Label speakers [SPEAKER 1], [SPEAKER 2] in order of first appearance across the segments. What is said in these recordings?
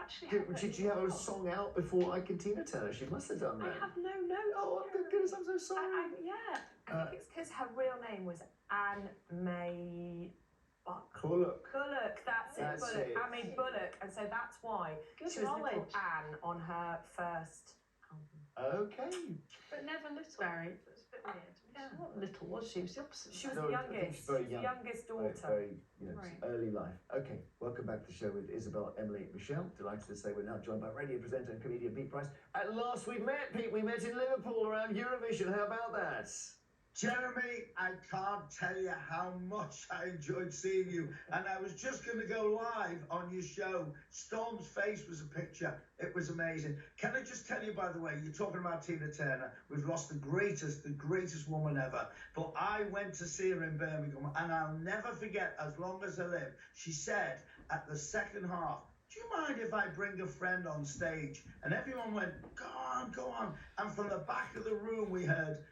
[SPEAKER 1] actually happened.
[SPEAKER 2] Did she have a song out before Ike and Tina Turner? She must have done that.
[SPEAKER 1] I have no notes.
[SPEAKER 2] Oh, my goodness, I'm so sorry.
[SPEAKER 1] Yeah.
[SPEAKER 3] I think it's because her real name was Anne May
[SPEAKER 2] Bullock.
[SPEAKER 3] That's it. Anne May Bullock, and so that's why
[SPEAKER 1] Good
[SPEAKER 3] she was
[SPEAKER 1] knowledge.
[SPEAKER 3] Little Anne on her first album.
[SPEAKER 2] Okay.
[SPEAKER 1] But never little.
[SPEAKER 3] Very.
[SPEAKER 1] It's a bit weird.
[SPEAKER 3] Yeah.
[SPEAKER 1] She wasn't little, was she? She was the opposite.
[SPEAKER 3] She was
[SPEAKER 2] No,
[SPEAKER 3] the
[SPEAKER 2] I think
[SPEAKER 3] youngest.
[SPEAKER 2] she's very young.
[SPEAKER 3] The youngest daughter.
[SPEAKER 2] Very
[SPEAKER 1] Right.
[SPEAKER 2] early life. Okay, welcome back to the show with Isabel, Emily, Michelle. Delighted to say we're now joined by radio presenter and comedian Pete Price. At last we met, Pete. We met in Liverpool around Eurovision. How about that?
[SPEAKER 4] Jeremy, I can't tell you how much I enjoyed seeing you. And I was just going to go live on your show. Storm's face was a picture. It was amazing. Can I just tell you, by the way, you're talking about Tina Turner. We've lost the greatest woman ever. But I went to see her in Birmingham, and I'll never forget, as long as I live, she said at the second half, "Do you mind if I bring a friend on stage?" And everyone went, go on. And from the back of the room, we heard,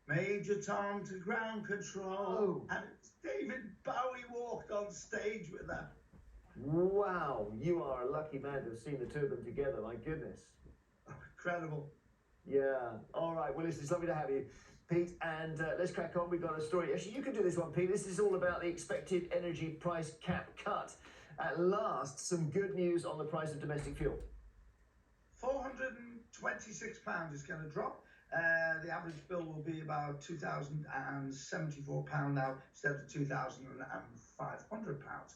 [SPEAKER 4] "Major Tom to ground control."
[SPEAKER 2] Oh.
[SPEAKER 4] And David Bowie walked on stage with her.
[SPEAKER 2] Wow, you are a lucky man to have seen the two of them together. My goodness.
[SPEAKER 4] Oh, incredible.
[SPEAKER 2] Yeah. All right. Well, listen, it's lovely to have you, Pete. And let's crack on. We've got a story. Actually, you can do this one, Pete. This is all about the expected energy price cap cut. At last, some good news on the price of domestic fuel.
[SPEAKER 4] £426 is going to drop. The average bill will be about £2,074 now instead of £2,500.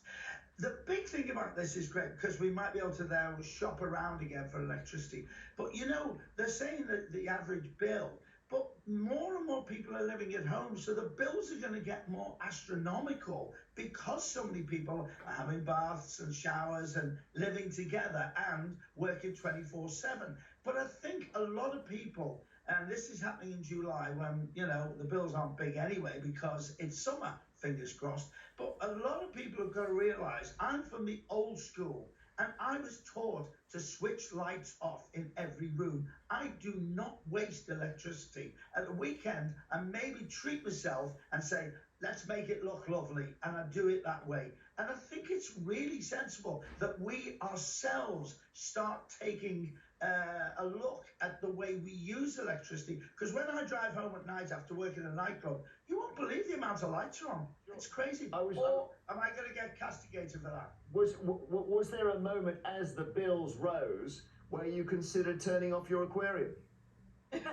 [SPEAKER 4] The big thing about this is great because we might be able to now shop around again for electricity. But you know, they're saying that the average bill, but more and more people are living at home, so the bills are going to get more astronomical because so many people are having baths and showers and living together and working 24/7. But I think a lot of people, and this is happening in July when, you know, the bills aren't big anyway because it's summer, fingers crossed. But a lot of people have got to realise, I'm from the old school, and I was taught to switch lights off in every room. I do not waste electricity. At the weekend, I maybe treat myself and say, let's make it look lovely, and I do it that way. And I think it's really sensible that we ourselves start taking a look at the way we use electricity. Because when I drive home at night after working in a nightclub, you won't believe the amount of lights are on. It's crazy. Or am I going to get castigated for that?
[SPEAKER 2] Was there a moment as the bills rose where you considered turning off your aquarium?
[SPEAKER 1] That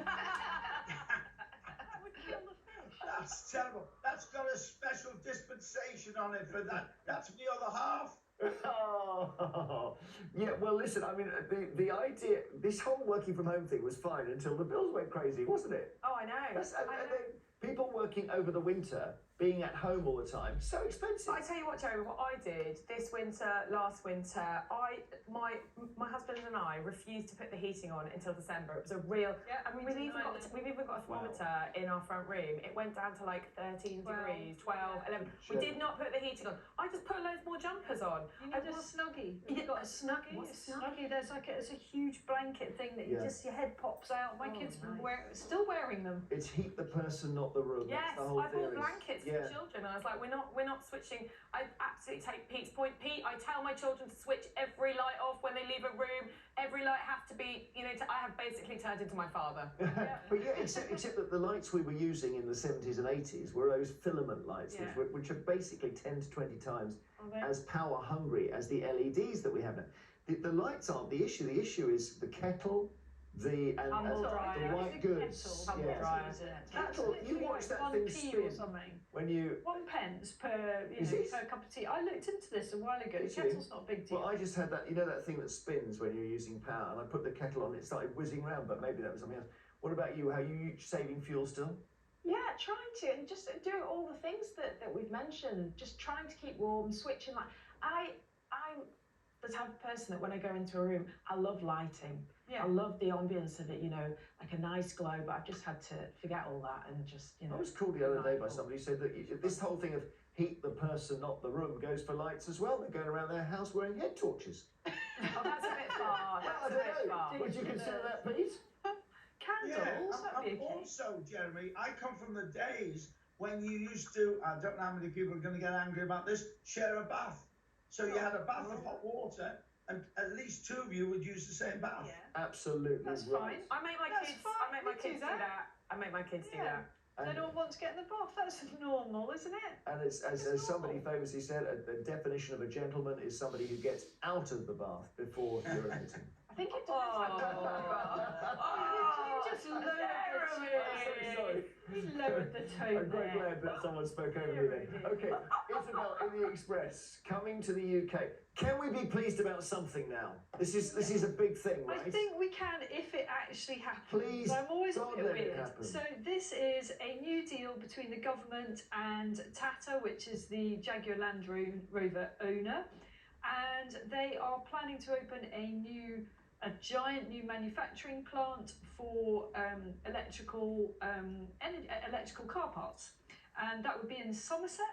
[SPEAKER 1] would kill the fish.
[SPEAKER 4] That's terrible. That's got a special dispensation on it for that. That's the other half.
[SPEAKER 2] Oh, yeah. Well, listen. I mean, the idea, this whole working from home thing was fine until the bills went crazy, wasn't it?
[SPEAKER 3] Oh, I know.
[SPEAKER 2] People working over the winter, being at home all the time, so expensive.
[SPEAKER 3] I tell you what, Jeremy, what I did this winter, last winter, my husband and I refused to put the heating on until December. It was a real.
[SPEAKER 1] Yeah,
[SPEAKER 3] and
[SPEAKER 1] we
[SPEAKER 3] we've
[SPEAKER 1] did
[SPEAKER 3] even got a thermometer in our front room. It went down to like 13 degrees, 12, 11.
[SPEAKER 2] Sure.
[SPEAKER 3] We did not put the heating on. I just put loads more jumpers on.
[SPEAKER 1] You need a snuggie. You've got a snuggie.
[SPEAKER 3] What's a
[SPEAKER 1] snuggie? There's it's a huge blanket thing that your head pops out. My kids still wearing them.
[SPEAKER 2] It's heat the person, not the room.
[SPEAKER 3] Yes,
[SPEAKER 2] That's the whole
[SPEAKER 3] I bought
[SPEAKER 2] theory.
[SPEAKER 3] blankets for the children, and I was like, we're not switching. I absolutely take Pete's point. Pete, I tell my children to switch every light off when they leave a room. Every light has to be, I have basically turned into my father.
[SPEAKER 2] But yeah, except that the lights we were using in the 70s and 80s were those filament lights, which are basically 10 to 20 times as power hungry as the LEDs that we have now. The lights aren't the issue. The issue is the kettle, the white goods. You watch that thing spin
[SPEAKER 1] or something.
[SPEAKER 2] when you
[SPEAKER 1] 1 pence per per cup of tea. I looked into this a while ago. The kettle's not a big deal.
[SPEAKER 2] Well, I just had that, that thing that spins when you're using power, and I put the kettle on, it started whizzing around, but maybe that was something else. What about you? How are you saving fuel still?
[SPEAKER 1] Yeah, trying to, and just doing all the things that we've mentioned, just trying to keep warm, switching light. I'm the type of person that when I go into a room, I love lighting. Yeah. I love the ambience of it, like a nice glow, but I've just had to forget all that and just,
[SPEAKER 2] I was called the other day by somebody who said that this whole thing of heat the person, not the room, goes for lights as well. They're going around their house wearing head torches.
[SPEAKER 3] Oh, that's a bit far. That's a bit far.
[SPEAKER 2] Would you consider that, Pete?
[SPEAKER 1] Candles, that'd be okay.
[SPEAKER 4] Also, Jeremy, I come from the days when you used to, I don't know how many people are going to get angry about this, share a bath. So you had a bath of hot water and at least 2 of you would use the same bath.
[SPEAKER 1] Yeah.
[SPEAKER 2] Absolutely
[SPEAKER 1] That's
[SPEAKER 2] right.
[SPEAKER 1] fine.
[SPEAKER 3] I make my
[SPEAKER 1] That's
[SPEAKER 3] kids.
[SPEAKER 1] fine,
[SPEAKER 3] I make my
[SPEAKER 1] we do
[SPEAKER 3] kids do
[SPEAKER 1] that.
[SPEAKER 3] that. I make my kids do
[SPEAKER 1] Yeah.
[SPEAKER 3] that.
[SPEAKER 1] They
[SPEAKER 2] And,
[SPEAKER 1] don't want to get in the bath. That's normal, isn't it?
[SPEAKER 2] and as somebody famously said, the definition of a gentleman is somebody who gets out of the bath before urinating.
[SPEAKER 1] I think it depends how you just lowered the
[SPEAKER 2] I'm so sorry.
[SPEAKER 1] You lowered the tone
[SPEAKER 2] I'm quite
[SPEAKER 1] there.
[SPEAKER 2] glad that someone spoke over me then. Okay, Isabel in the Express, coming to the UK. Can we be pleased about something now? This is a big thing, right?
[SPEAKER 1] I think we can if it actually happens.
[SPEAKER 2] Please,
[SPEAKER 1] I'm always
[SPEAKER 2] God,
[SPEAKER 1] a bit
[SPEAKER 2] let it
[SPEAKER 1] weird.
[SPEAKER 2] happen.
[SPEAKER 1] So this is a new deal between the government and Tata, which is the Jaguar Land Rover owner, and they are planning to open a giant new manufacturing plant for electrical car parts. And that would be in Somerset,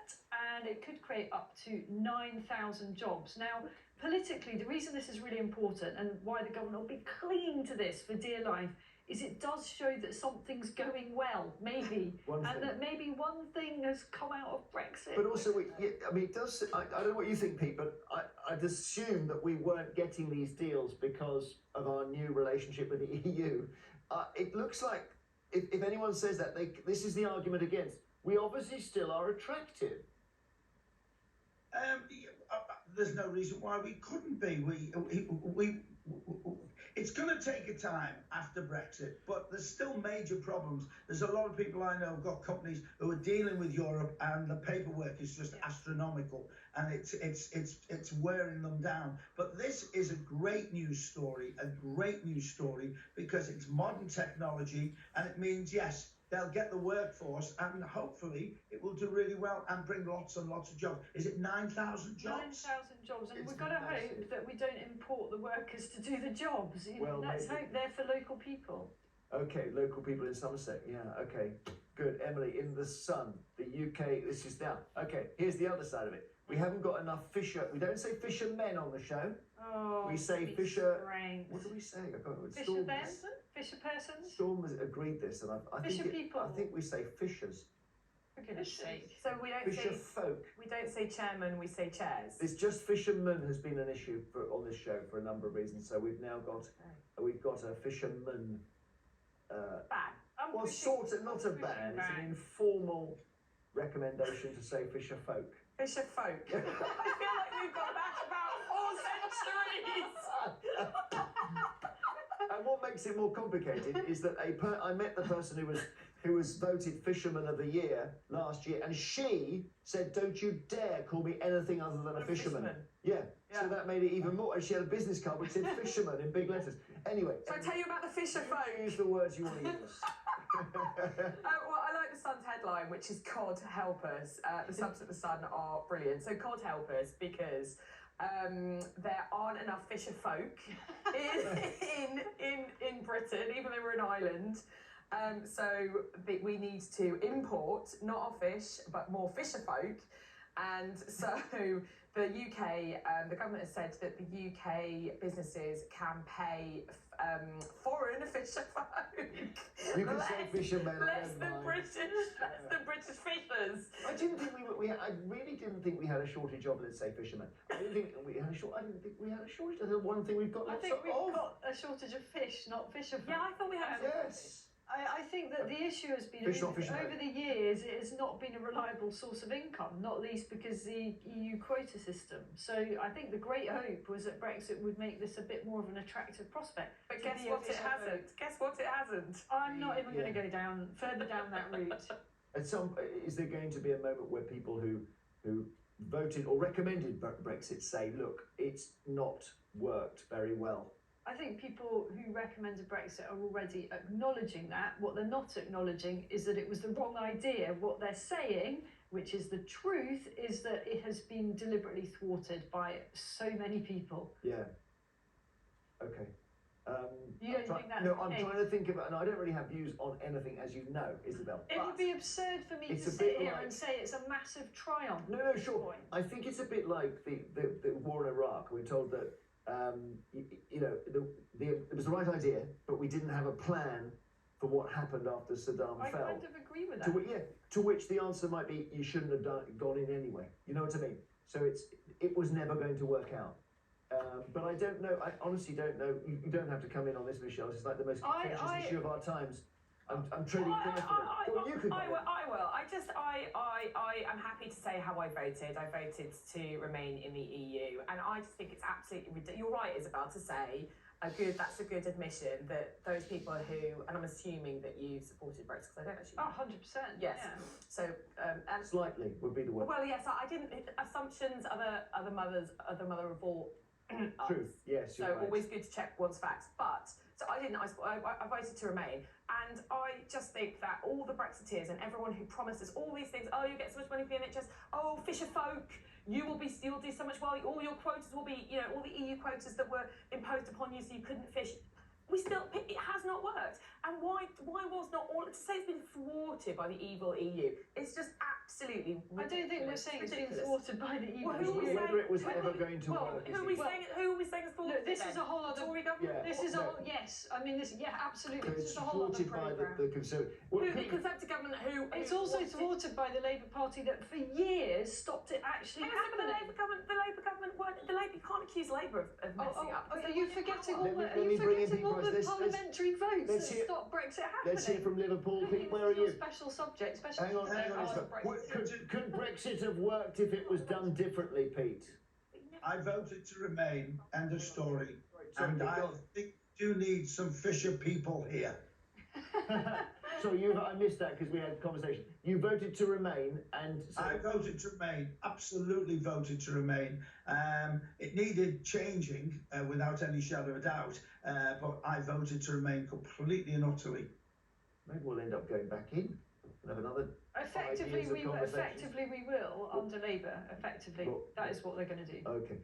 [SPEAKER 1] and it could create up to 9,000 jobs. Now, politically, the reason this is really important and why the government will be clinging to this for dear life is it does show that something's going well, maybe, and that maybe one thing has come out of Brexit.
[SPEAKER 2] But also, it does. I don't know what you think, Pete, but I'd assume that we weren't getting these deals because of our new relationship with the EU. It looks like if anyone says that, this is the argument against. We obviously still are attractive.
[SPEAKER 4] There's no reason why we couldn't be. It's going to take a time after Brexit, but there's still major problems. There's a lot of people I know who've got companies who are dealing with Europe, and the paperwork is just astronomical, and it's wearing them down. But this is a great news story, because it's modern technology, and it means, yes, they'll get the workforce, and hopefully it will do really well and bring lots and lots of jobs. Is it 9,000 jobs?
[SPEAKER 1] 9,000 jobs, and
[SPEAKER 2] It's
[SPEAKER 1] we've got to
[SPEAKER 2] massive.
[SPEAKER 1] hope that we don't import the workers to do the jobs.
[SPEAKER 2] Well,
[SPEAKER 1] Let's
[SPEAKER 2] maybe.
[SPEAKER 1] hope they're for local people.
[SPEAKER 2] Okay, local people in Somerset. Yeah, okay, good. Emily, in the Sun, the UK. This is now. Okay, here's the other side of it. We haven't got enough fisher. We don't say fishermen on the show.
[SPEAKER 1] Oh,
[SPEAKER 2] We say
[SPEAKER 1] be
[SPEAKER 2] fisher-
[SPEAKER 1] strange.
[SPEAKER 2] What do we say? I can't remember.
[SPEAKER 1] Fisher them? Fisher persons?
[SPEAKER 2] Storm has agreed this, and I
[SPEAKER 1] Fisher
[SPEAKER 2] think
[SPEAKER 1] people.
[SPEAKER 2] I think we say fishers,
[SPEAKER 1] For goodness sake.
[SPEAKER 3] So we don't
[SPEAKER 2] fisher
[SPEAKER 3] say
[SPEAKER 2] folk.
[SPEAKER 3] chairman. We say chairs.
[SPEAKER 2] It's just fisherman has been an issue on this show for a number of reasons. So we've now got a fisherman.
[SPEAKER 3] Ban.
[SPEAKER 1] I'm
[SPEAKER 2] Well,
[SPEAKER 1] pushing-
[SPEAKER 2] sort of not a
[SPEAKER 1] pushing
[SPEAKER 2] ban. It's
[SPEAKER 1] back.
[SPEAKER 2] an informal recommendation to say fisher folk.
[SPEAKER 3] Fisher folk. I feel like we've got back about 4 centuries.
[SPEAKER 2] And what makes it more complicated is that I met the person who was voted Fisherman of the Year last year, and she said, "Don't you dare call me anything other than a fisherman." Yeah.
[SPEAKER 3] Yeah.
[SPEAKER 2] So that made it even more. And she had a business card which said Fisherman in big letters. Anyway.
[SPEAKER 3] So I tell you about the fisher folk.
[SPEAKER 2] Use the words you want to use.
[SPEAKER 3] Well, I like the Sun's headline, which is "Cod help us." The subs at the Sun are brilliant. So "Cod help us" because there aren't enough fisher folk in Britain, even though we're an island. So we need to import not our fish, but more fisher folk. And so the UK, the government has said that the UK businesses can pay foreign fisher folk.
[SPEAKER 2] You can say fishermen.
[SPEAKER 3] Less than British fishers.
[SPEAKER 2] I really didn't think we had a shortage of, let's say, fishermen. I didn't think we had a shortage. That's the one thing we've got
[SPEAKER 1] I
[SPEAKER 2] lots
[SPEAKER 1] think we've
[SPEAKER 2] of.
[SPEAKER 1] got a shortage of fish, not fisher.
[SPEAKER 3] Yeah, I thought we had.
[SPEAKER 2] Yes.
[SPEAKER 1] I think that the issue has been
[SPEAKER 2] Fish, not fish,
[SPEAKER 1] over the years it has not been a reliable source of income, not least because the EU quota system. So I think the great hope was that Brexit would make this a bit more of an attractive prospect.
[SPEAKER 3] But
[SPEAKER 1] to
[SPEAKER 3] guess
[SPEAKER 1] be a
[SPEAKER 3] what? It
[SPEAKER 1] fisher folk.
[SPEAKER 3] hasn't. Guess what? It hasn't.
[SPEAKER 1] I'm not even going
[SPEAKER 2] Yeah.
[SPEAKER 1] to go further down that route.
[SPEAKER 2] Is there going to be a moment where people who voted or recommended Brexit say, look, it's not worked very well?
[SPEAKER 1] I think people who recommended Brexit are already acknowledging that. What they're not acknowledging is that it was the wrong idea. What they're saying, which is the truth, is that it has been deliberately thwarted by so many people.
[SPEAKER 2] Yeah. Okay.
[SPEAKER 1] You don't think that's
[SPEAKER 2] No,
[SPEAKER 1] the
[SPEAKER 2] I'm
[SPEAKER 1] case?
[SPEAKER 2] trying to think about, and I don't really have views on anything, as you know, Isabel.
[SPEAKER 1] It would be absurd for me
[SPEAKER 2] it's
[SPEAKER 1] to
[SPEAKER 2] a
[SPEAKER 1] sit
[SPEAKER 2] bit
[SPEAKER 1] here
[SPEAKER 2] like-
[SPEAKER 1] and say it's a massive triumph.
[SPEAKER 2] No, sure.
[SPEAKER 1] Point.
[SPEAKER 2] I think it's a bit like the war in Iraq. We're told that it was the right idea, but we didn't have a plan for what happened after Saddam
[SPEAKER 1] I
[SPEAKER 2] fell.
[SPEAKER 1] kind of agree with
[SPEAKER 2] To,
[SPEAKER 1] that.
[SPEAKER 2] to which the answer might be you shouldn't have gone in anyway. You know what I mean? So it was never going to work out. But I don't know. I honestly don't know. You don't have to come in on this, Michelle. It's like the most contentious issue of our times. I'm treading carefully. You can.
[SPEAKER 3] I will. I am happy to say how I voted. I voted to remain in the EU, and I just think it's absolutely ridiculous. You're right, Isabel, to say that's a good admission that those people who, and I'm assuming that you supported Brexit, because I don't actually.
[SPEAKER 1] 100%.
[SPEAKER 3] Yes.
[SPEAKER 1] Yeah.
[SPEAKER 3] So. And
[SPEAKER 2] Slightly would be the word.
[SPEAKER 3] Well, yes, I didn't. Assumptions are the mother of all.
[SPEAKER 2] Truth. Yes.
[SPEAKER 3] So
[SPEAKER 2] You're right.
[SPEAKER 3] always good to check one's facts. But so I didn't. I voted to remain, and I just think that all the Brexiteers and everyone who promised us all these things. Oh, you get so much money for the NHS. Oh, fisher folk. You'll do so much well. All your quotas will be, all the EU quotas that were imposed upon you, so you couldn't fish. It has not worked. And why was not all, to say it's been thwarted by the evil EU, it's just absolutely ridiculous.
[SPEAKER 1] I don't think we're saying it's been thwarted by the EU.
[SPEAKER 2] Whether it was ever going to work.
[SPEAKER 3] Who are we saying is thwarted?
[SPEAKER 1] Look, this is a whole other.
[SPEAKER 3] Tory government?
[SPEAKER 1] This is a yes. I mean, absolutely. This
[SPEAKER 2] It's
[SPEAKER 1] is a whole other
[SPEAKER 2] thwarted by
[SPEAKER 1] programme.
[SPEAKER 2] the Conservative.
[SPEAKER 3] The Conservative government who.
[SPEAKER 1] It's also thwarted by the Labour Party that for years stopped it actually happening.
[SPEAKER 3] The Labour government weren't. You can't accuse Labour of messing up.
[SPEAKER 1] Are you forgetting all
[SPEAKER 2] Let
[SPEAKER 1] the
[SPEAKER 2] me bring in people.
[SPEAKER 1] parliamentary votes that
[SPEAKER 2] let's hear-
[SPEAKER 1] stopped Brexit happening?
[SPEAKER 2] Let's hear from Liverpool. Pete, where are
[SPEAKER 1] Your
[SPEAKER 2] you?
[SPEAKER 1] special subject. Special
[SPEAKER 2] Hang on. Could Brexit have worked if it was done differently, Pete?
[SPEAKER 4] I voted to remain. End of story.
[SPEAKER 2] Sorry,
[SPEAKER 4] And
[SPEAKER 2] Pete,
[SPEAKER 4] I
[SPEAKER 2] go on.
[SPEAKER 4] think you need some fisher people here.
[SPEAKER 2] So I missed that because we had a conversation. You voted to remain, and so
[SPEAKER 4] I voted to remain, absolutely voted to remain. It needed changing without any shadow of a doubt, but I voted to remain completely and utterly.
[SPEAKER 2] maybe we'll end up going back in and have another.
[SPEAKER 1] Effectively,
[SPEAKER 2] 5 years of conversations.
[SPEAKER 1] we will under Labour. Effectively,
[SPEAKER 2] Well,
[SPEAKER 1] that is what they're going to do.
[SPEAKER 2] Okay,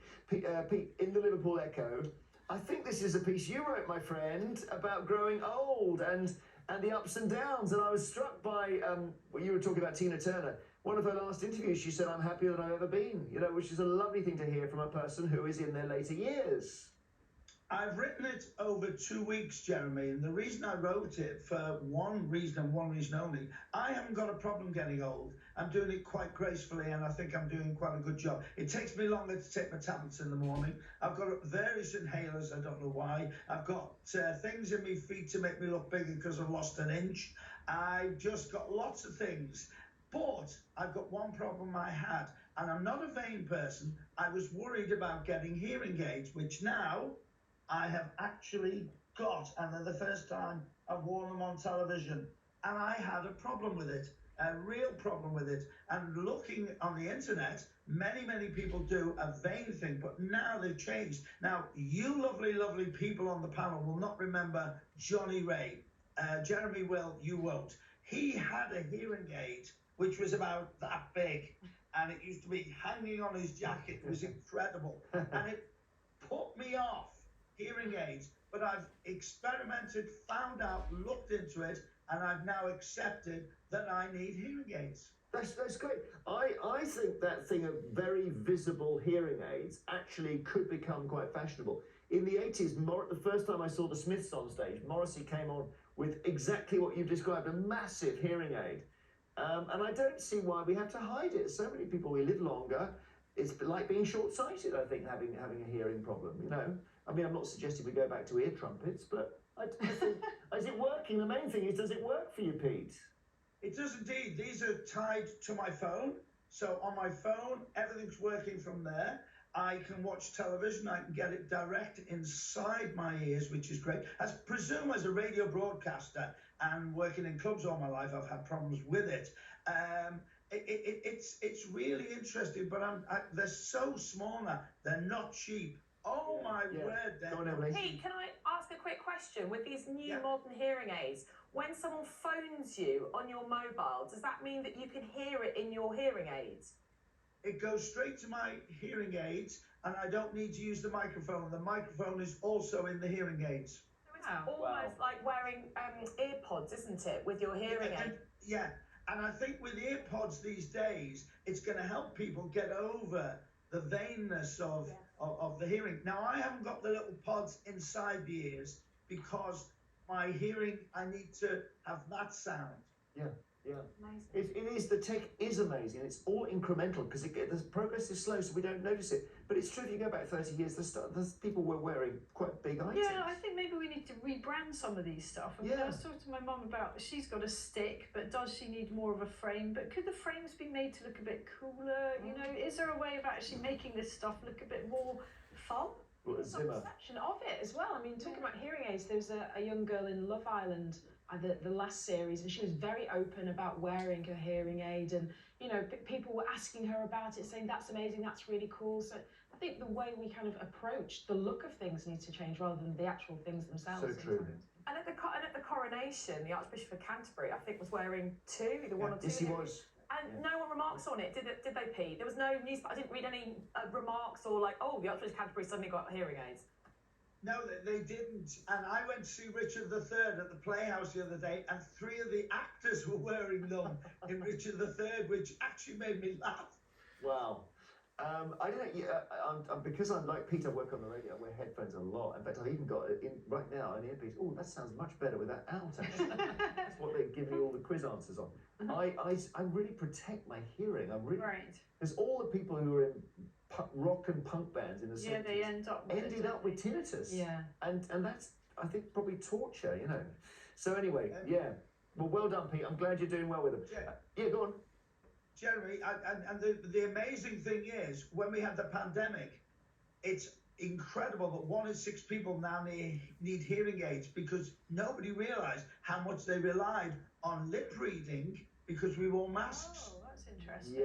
[SPEAKER 2] Pete, in the Liverpool Echo, I think this is a piece you wrote, my friend, about growing old and the ups and downs. And I was struck by what you were talking about, Tina Turner. One of her last interviews, she said, "I'm happier than I've ever been," which is a lovely thing to hear from a person who is in their later years.
[SPEAKER 4] I've written it over 2 weeks, Jeremy, and the reason I wrote it for one reason and one reason only, I haven't got a problem getting old. I'm doing it quite gracefully, and I think I'm doing quite a good job. It takes me longer to take my tablets in the morning. I've got various inhalers, I don't know why. I've got things in my feet to make me look bigger because I've lost an inch. I've just got lots of things. But I've got one problem I had, and I'm not a vain person. I was worried about getting hearing aids, which now I have actually got, and for the first time I've worn them on television, and I had a problem with it, a real problem with it. And looking on the internet, many people do a vain thing, but now they've changed. Now, you lovely people on the panel will not remember Johnny Ray. Jeremy will, you won't. He had a hearing aid which was about that big, and it used to be hanging on his jacket. It was incredible, and it put me off hearing aids, but I've experimented, found out, looked into it, and I've now accepted that I need hearing aids.
[SPEAKER 2] That's great. I think that thing of very visible hearing aids actually could become quite fashionable. In the 80s, the first time I saw the Smiths on stage, Morrissey came on with exactly what you've described, a massive hearing aid. And I don't see why we have to hide it. So many people, we live longer. It's like being short-sighted, I think, having a hearing problem, I mean, I'm not suggesting we go back to ear trumpets, but I think, is it working? The main thing is, does it work for you, Pete?
[SPEAKER 4] It does indeed. These are tied to my phone. So on my phone, everything's working from there. I can watch television. I can get it direct inside my ears, which is great. As a radio broadcaster and working in clubs all my life, I've had problems with it. It's really interesting, but they're so small now. They're not cheap. Oh my word!
[SPEAKER 2] Go on, Emily.
[SPEAKER 3] Pete, can I ask a quick question? With these new modern hearing aids, when someone phones you on your mobile, does that mean that you can hear it in your hearing aids?
[SPEAKER 4] It goes straight to my hearing aids, and I don't need to use the microphone. The microphone is also in the hearing aids.
[SPEAKER 3] So it's almost like wearing earpods, isn't it, with your hearing aid?
[SPEAKER 4] Yeah, and I think with earpods these days, it's going to help people get over the vainness of the hearing. Now, I haven't got the little pods inside the ears because my hearing, I need to have that sound.
[SPEAKER 2] Yeah.
[SPEAKER 3] Amazing.
[SPEAKER 2] The tech is amazing. It's all incremental because the progress is slow, so we don't notice it. But it's true, if you go back 30 years, there's people were wearing quite big items.
[SPEAKER 5] Yeah, I think maybe we need to rebrand some of these stuff. I mean, I was talking to my mum about, she's got a stick, but does she need more of a frame? But could the frames be made to look a bit cooler? You know, is there a way of actually making this stuff look a bit more fun?
[SPEAKER 2] Well,
[SPEAKER 1] There's a perception of it as well. I mean, talking about hearing aids, there was a young girl in Love Island, the last series, and she was very open about wearing her hearing aid, and you know, people were asking her about it, saying that's amazing, that's really cool. So I think the way we kind of approach the look of things needs to change rather than the actual things themselves.
[SPEAKER 2] So true.
[SPEAKER 1] sometimes.
[SPEAKER 3] And at the coronation, the Archbishop of Canterbury, I think, was wearing either one or two.
[SPEAKER 2] Yes, he was.
[SPEAKER 3] And no one remarks on it. Did they, Pete? There was no news. I didn't read any remarks or like, oh, the Archbishop of Canterbury suddenly got hearing aids.
[SPEAKER 4] No, they didn't. And I went to see Richard III at the Playhouse the other day, and 3 of the actors were wearing them in Richard III, which actually made me laugh.
[SPEAKER 2] Wow. I don't know. Yeah, because I'm like Peter, I work on the radio. I wear headphones a lot. In fact, I've even got right now an earpiece. Oh, that sounds much better with that out. Actually, that's what they give me all the quiz answers on. I really protect my hearing. I'm really
[SPEAKER 5] Right.
[SPEAKER 2] because all the people who were in rock and punk bands in the 70s
[SPEAKER 5] They ended up
[SPEAKER 2] with tinnitus.
[SPEAKER 1] Yeah.
[SPEAKER 2] And that's, I think, probably torture. You know. So anyway, yeah. Well done, Pete. I'm glad you're doing well with them. Yeah, go on.
[SPEAKER 4] Jeremy, and the amazing thing is, when we had the pandemic, it's incredible that 1 in 6 people now need hearing aids, because nobody realised how much they relied on lip reading because we wore masks.
[SPEAKER 5] Oh, that's interesting.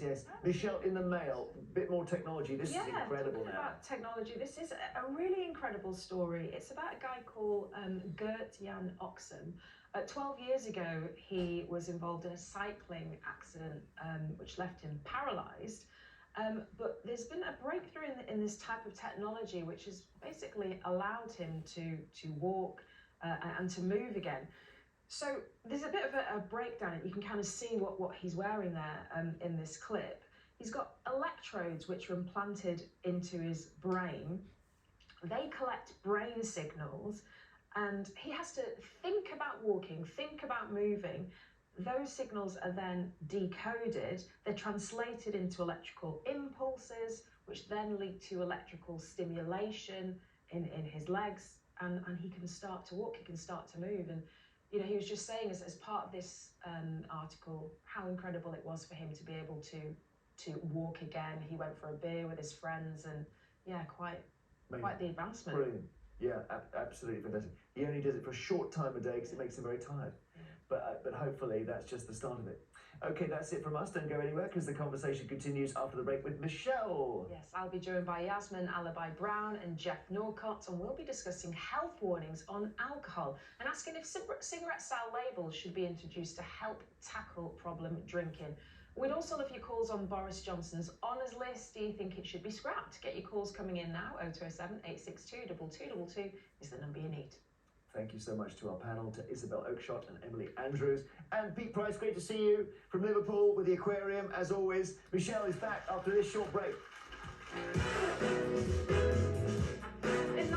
[SPEAKER 2] Yes. Michelle, in the mail, a bit more technology. This is incredible
[SPEAKER 1] talking
[SPEAKER 2] now.
[SPEAKER 1] about technology, this is a really incredible story. It's about a guy called Gert Jan Oxen. 12 years ago, he was involved in a cycling accident which left him paralysed. But there's been a breakthrough in this type of technology, which has basically allowed him to walk and to move again. So there's a bit of a breakdown. You can kind of see what he's wearing there in this clip. He's got electrodes which are implanted into his brain. They collect brain signals, and he has to think about walking, think about moving. Those signals are then decoded. They're translated into electrical impulses, which then lead to electrical stimulation in his legs, and he can start to walk, he can start to move. And you know, he was just saying as part of this article how incredible it was for him to be able to walk again. He went for a beer with his friends, and yeah, quite the advancement.
[SPEAKER 2] Brilliant. Yeah, absolutely fantastic. He only does it for a short time a day because it makes him very tired.
[SPEAKER 1] Yeah.
[SPEAKER 2] But hopefully that's just the start of it. Okay, that's it from us. Don't go anywhere because the conversation continues after the break with Michelle.
[SPEAKER 1] Yes, I'll be joined by Yasmin Alibi Brown and Jeff Norcott, and we'll be discussing health warnings on alcohol and asking if cigarette style labels should be introduced to help tackle problem drinking. We'd also love your calls on Boris Johnson's honours list. Do you think it should be scrapped? Get your calls coming in now. 0207 862 2222 is the number you need.
[SPEAKER 2] Thank you so much to our panel, to Isabel Oakeshott and Emily Andrews. And Pete Price, great to see you from Liverpool with the aquarium, as always. Michelle is back after this short break.
[SPEAKER 1] In